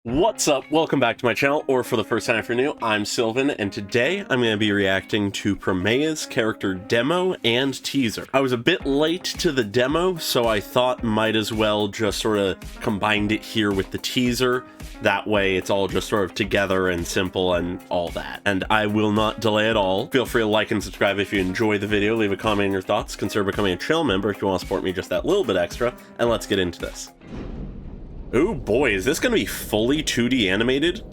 What's up? Welcome back to my channel, or for the first time if you're new, I'm Sylvan, and today I'm going to be reacting to Promeia's character demo and teaser. I was a bit late to the demo, so I thought might as well just sort of combined it here with the teaser. That way it's all just sort of together and simple and all that. And I will not delay at all. Feel free to like and subscribe if you enjoy the video, leave a comment on your thoughts, consider becoming a channel member if you want to support me just that little bit extra, and let's get into this. Oh boy, is this going to be fully 2D animated?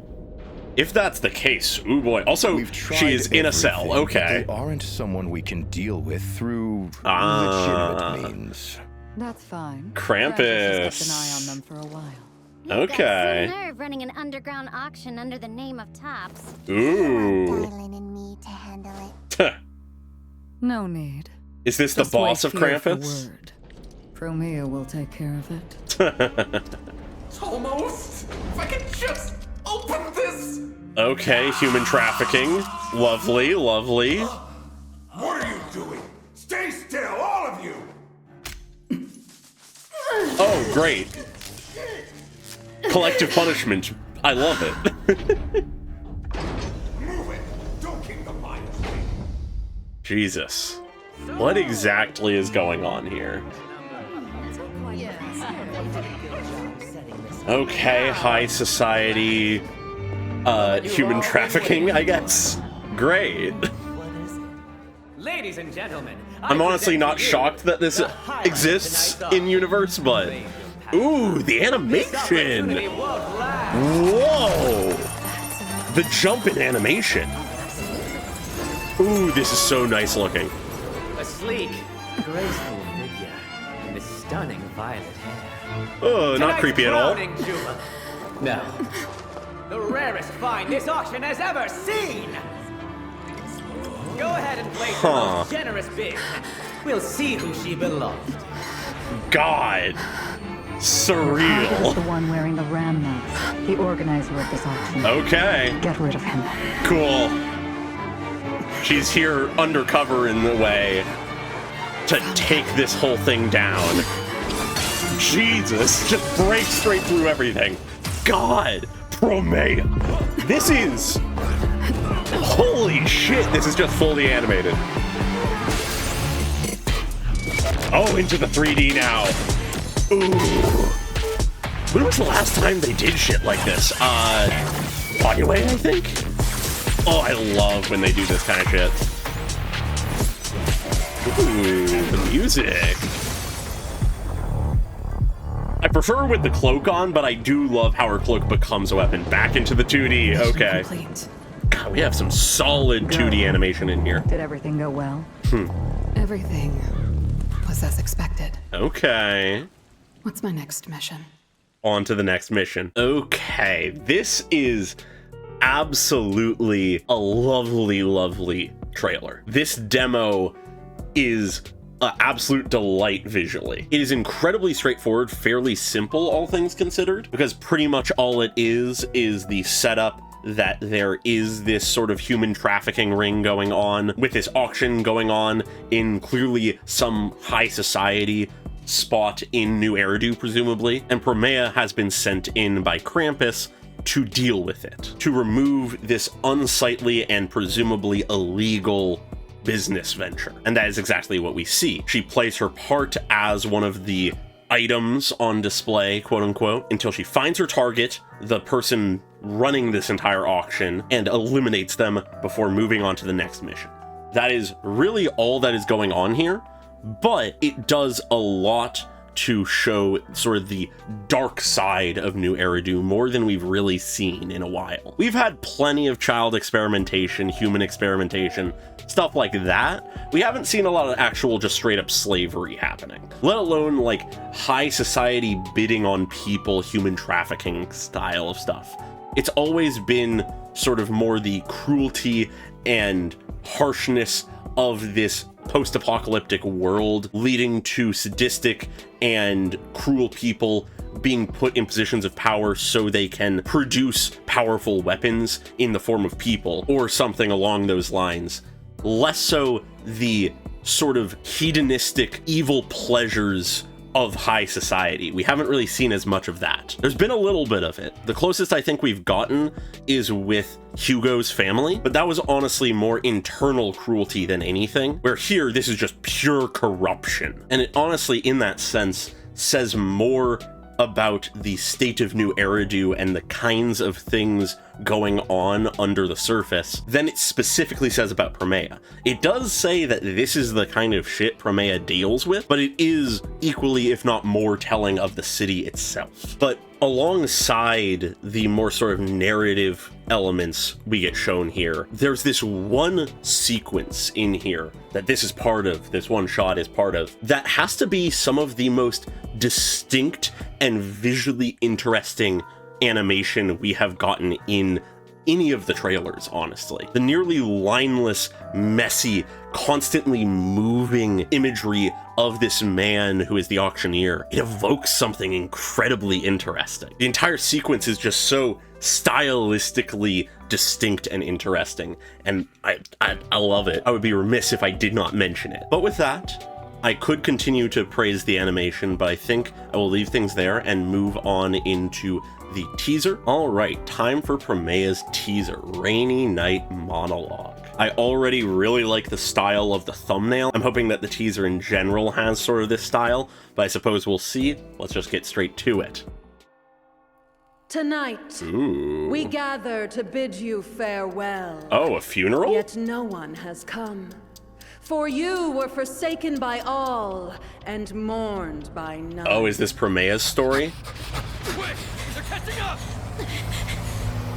If that's the case, oh boy. Also, she is in a cell, okay. They aren't someone we can deal with through legitimate means. That's fine. Krampus. Just kept an eye on them for a while. Okay. You've got some nerve running an underground auction under the name of Tops. Ooh. Darling and me to handle it. No need. Is this the Just boss wait of here for Krampus? word. Promeia will take care of it. Almost. If I could just open this. Okay, human trafficking. Lovely, lovely. What are you doing? Stay still, all of you. Oh, great. Collective punishment. I love it. Move it. Don't keep the miners waiting. Jesus. What exactly is going on here? Okay, high society, human trafficking, I guess. Great. Ladies and gentlemen, I'm honestly not shocked that this exists in universe, but ooh, the animation. Whoa, the jump in animation. Ooh, this is so nice looking. a sleek, graceful figure, and a stunning violet hair. Oh, not creepy at all. Crowning jewel. No, the rarest find this auction has ever seen. Go ahead and place the most generous bid. We'll see who she belongs to. God, Is surreal. the one wearing the ram mask, the organizer of this auction. Okay, Get rid of him. cool. She's here undercover in the way to take this whole thing down. Jesus, just break straight through everything. God, Promeia. This is... Holy shit, this is just fully animated. Oh, into the 3D now. Ooh. When was the last time they did shit like this? Anyway, I think? Oh, I love when they do this kind of shit. Ooh, the music. I prefer with the cloak on, but I do love how her cloak becomes a weapon. Back into the 2D, okay. Complete. God, we have some solid 2D animation in here. Did everything go well? Everything was as expected. Okay. What's my next mission? On to the next mission. Okay, this is absolutely a lovely, lovely trailer. This demo is an absolute delight visually. It is incredibly straightforward, fairly simple, all things considered, because pretty much all it is the setup that there is this sort of human trafficking ring going on, with this auction going on in clearly some high society spot in New Eridu, presumably, and Promeia has been sent in by Krampus to deal with it, to remove this unsightly and presumably illegal business venture. And that is exactly what we see. She plays her part as one of the items on display, quote unquote, until she finds her target, the person running this entire auction, and eliminates them before moving on to the next mission. That is really all that is going on here, but it does a lot to show sort of the dark side of New Eridu more than we've really seen in a while. We've had plenty of child experimentation, human experimentation, stuff like that. We haven't seen a lot of actual just straight up slavery happening, let alone like high society bidding on people, human trafficking style of stuff. It's always been sort of more the cruelty and harshness of this post-apocalyptic world, leading to sadistic and cruel people being put in positions of power so they can produce powerful weapons in the form of people or something along those lines. Less so the sort of hedonistic evil pleasures of high society. We haven't really seen as much of that. There's been a little bit of it. The closest I think we've gotten is with Hugo's family, but that was honestly more internal cruelty than anything, where here this is just pure corruption. And it honestly, in that sense, says more about the state of New Eridu and the kinds of things going on under the surface than it specifically says about Promeia. It does say that this is the kind of shit Promeia deals with, but it is equally, if not more, telling of the city itself. But alongside the more sort of narrative elements we get shown here, there's this one sequence in here that this is part of, this one shot is part of, that has to be some of the most distinct and visually interesting animation we have gotten in any of the trailers, honestly. The nearly lineless, messy, constantly moving imagery of this man who is the auctioneer, it evokes something incredibly interesting. The entire sequence is just so stylistically distinct and interesting, and I love it. I would be remiss if I did not mention it. But with that, I could continue to praise the animation, but I think I will leave things there and move on into the teaser. All right, time for Promeia's teaser, Rainy Night Monologue. I already really like the style of the thumbnail. I'm hoping that the teaser in general has sort of this style, but I suppose we'll see. Let's just get straight to it. Tonight, we gather to bid you farewell. Oh, a funeral? Yet no one has come. For you were forsaken by all and mourned by none. Oh, is this Promeia's story? Wait! They're catching up!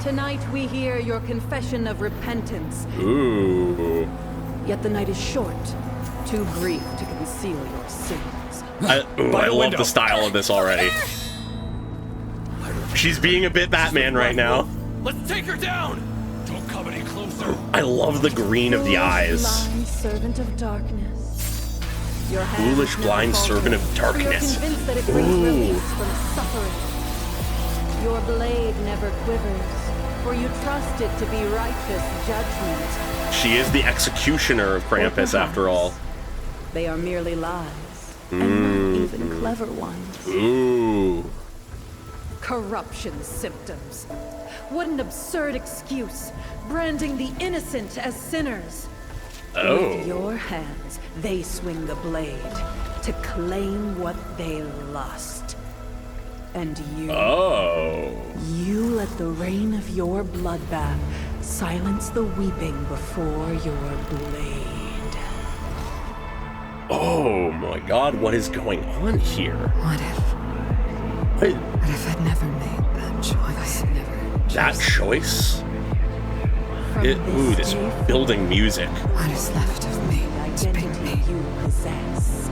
Tonight we hear your confession of repentance. Ooh. Yet the night is short, too brief to conceal your sins. I love the style of this already. She's being a bit Batman right now. Let's take her down! Don't come any closer! I love the green of the eyes. Blind servant of darkness. Your Foolish blind servant of darkness. For you're convinced that it brings release from suffering. Your blade never quivers, for you trust it to be righteous judgment. She is the executioner of Krampus, after all. They are merely lies, and not even clever ones. Ooh. Corruption symptoms. What an absurd excuse, branding the innocent as sinners. Oh. With your hands, they swing the blade to claim what they lost. And you... Oh. You let the rain of your bloodbath silence the weeping before your blade. Oh my god, what is going on here? What if I'd never made that choice? That choice? Ooh, this building music. What is left of me to be me? You possess.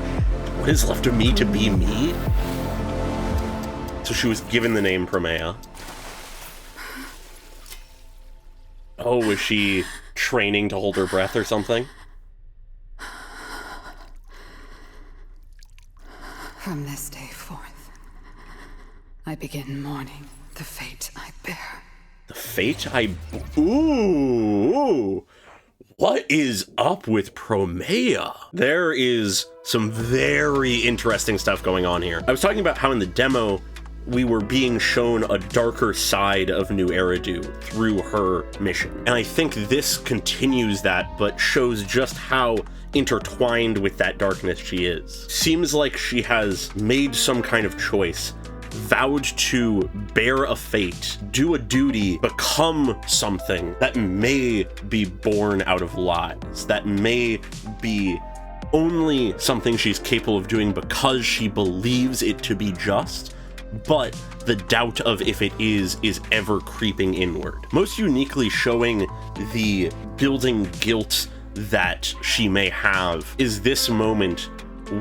What is left of me to be me? So she was given the name Promeia. Oh, was she training to hold her breath or something? From this day forth, I begin mourning the fate I bear. The fate I... Ooh! What is up with Promeia? There is some very interesting stuff going on here. I was talking about how in the demo, we were being shown a darker side of New Eridu through her mission. And I think this continues that, but shows just how intertwined with that darkness she is. Seems like she has made some kind of choice, vowed to bear a fate, do a duty, become something that may be born out of lies, that may be only something she's capable of doing because she believes it to be just, but the doubt of if it is ever creeping inward. Most uniquely showing the building guilt that she may have is this moment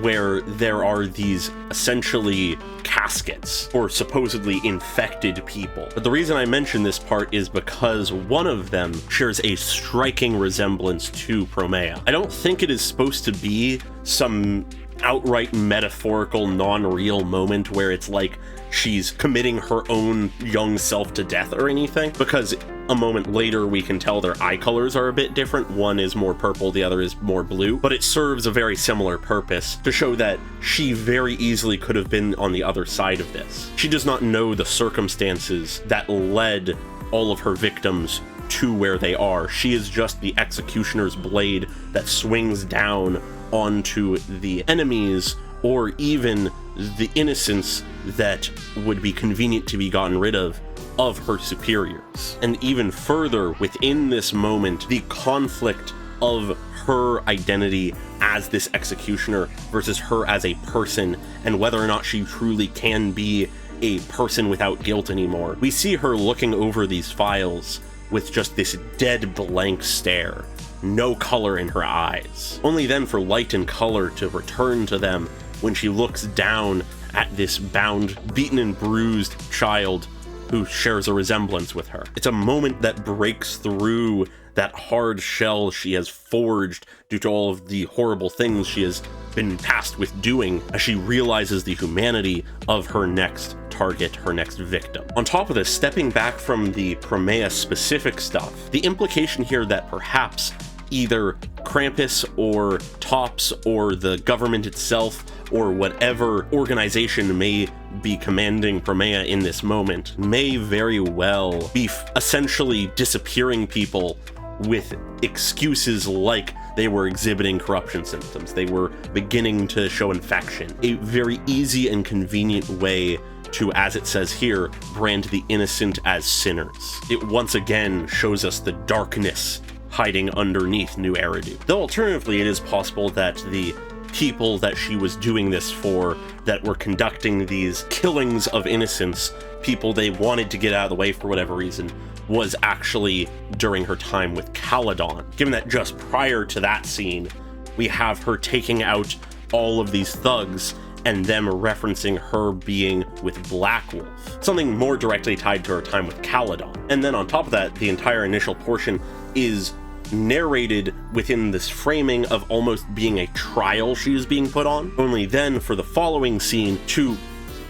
where there are these essentially caskets or supposedly infected people. But the reason I mention this part is because one of them shares a striking resemblance to Promeia. I don't think it is supposed to be some outright metaphorical, non-real moment where it's like she's committing her own young self to death or anything, because a moment later, we can tell their eye colors are a bit different. One is more purple, the other is more blue, but it serves a very similar purpose to show that she very easily could have been on the other side of this. She does not know the circumstances that led all of her victims to where they are. She is just the executioner's blade that swings down onto the enemies, or even the innocents that would be convenient to be gotten rid of her superiors. And even further, within this moment, the conflict of her identity as this executioner versus her as a person, and whether or not she truly can be a person without guilt anymore. We see her looking over these files with just this dead blank stare, no color in her eyes. Only then for light and color to return to them when she looks down at this bound, beaten and bruised child who shares a resemblance with her. It's a moment that breaks through that hard shell she has forged due to all of the horrible things she has been tasked with doing, as she realizes the humanity of her next target, her next victim. On top of this, stepping back from the Promeia specific stuff, the implication here that perhaps either Krampus or Tops or the government itself or whatever organization may be commanding Promeia in this moment may very well be essentially disappearing people with excuses like they were exhibiting corruption symptoms, they were beginning to show infection. A very easy and convenient way to, as it says here, brand the innocent as sinners. It once again shows us the darkness hiding underneath New Eridu. Though alternatively, it is possible that the people that she was doing this for, that were conducting these killings of innocents, people they wanted to get out of the way for whatever reason, was actually during her time with Caledon. Given that just prior to that scene, we have her taking out all of these thugs and them referencing her being with Black Wolf, something more directly tied to her time with Caledon. And then on top of that, the entire initial portion is narrated within this framing of almost being a trial she is being put on, only then for the following scene to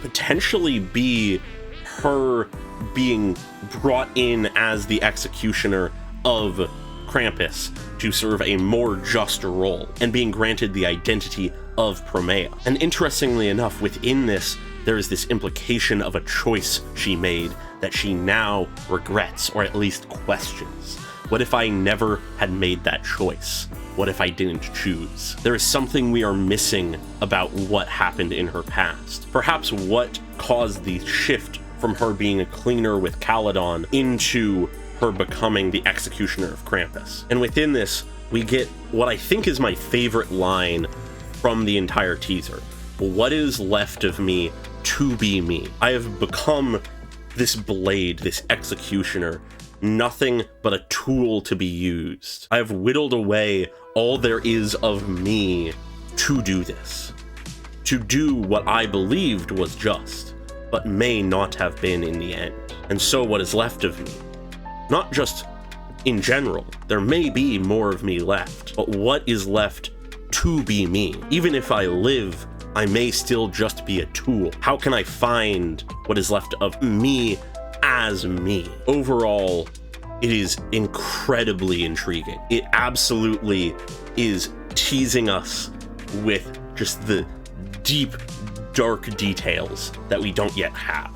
potentially be her being brought in as the executioner of Krampus to serve a more just role and being granted the identity of Promeia. And interestingly enough, within this, there is this implication of a choice she made that she now regrets, or at least questions. What if I never had made that choice? What if I didn't choose? There is something we are missing about what happened in her past. Perhaps what caused the shift from her being a cleaner with Caledon into her becoming the executioner of Krampus. And within this, we get what I think is my favorite line from the entire teaser. What is left of me to be me? I have become this blade, this executioner, nothing but a tool to be used. I have whittled away all there is of me to do this. To do what I believed was just, but may not have been in the end. And so what is left of me, not just in general, there may be more of me left, but what is left to be me? Even if I live, I may still just be a tool. How can I find what is left of me as me? Overall, it is incredibly intriguing. It absolutely is teasing us with just the deep, dark details that we don't yet have.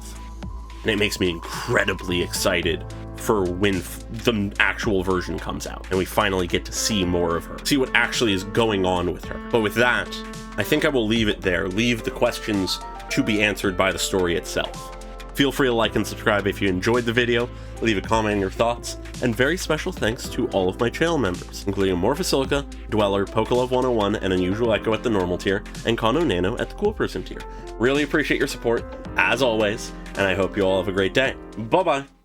And it makes me incredibly excited for when the actual version comes out and we finally get to see more of her, see what actually is going on with her. But with that, I think I will leave it there, leave the questions to be answered by the story itself. Feel free to like and subscribe if you enjoyed the video, leave a comment on your thoughts, and very special thanks to all of my channel members, including Morphosilica, Dweller, Pokelove101, and Unusual Echo at the normal tier, and Kono Nano at the cool person tier. Really appreciate your support, as always, and I hope you all have a great day. Bye-bye!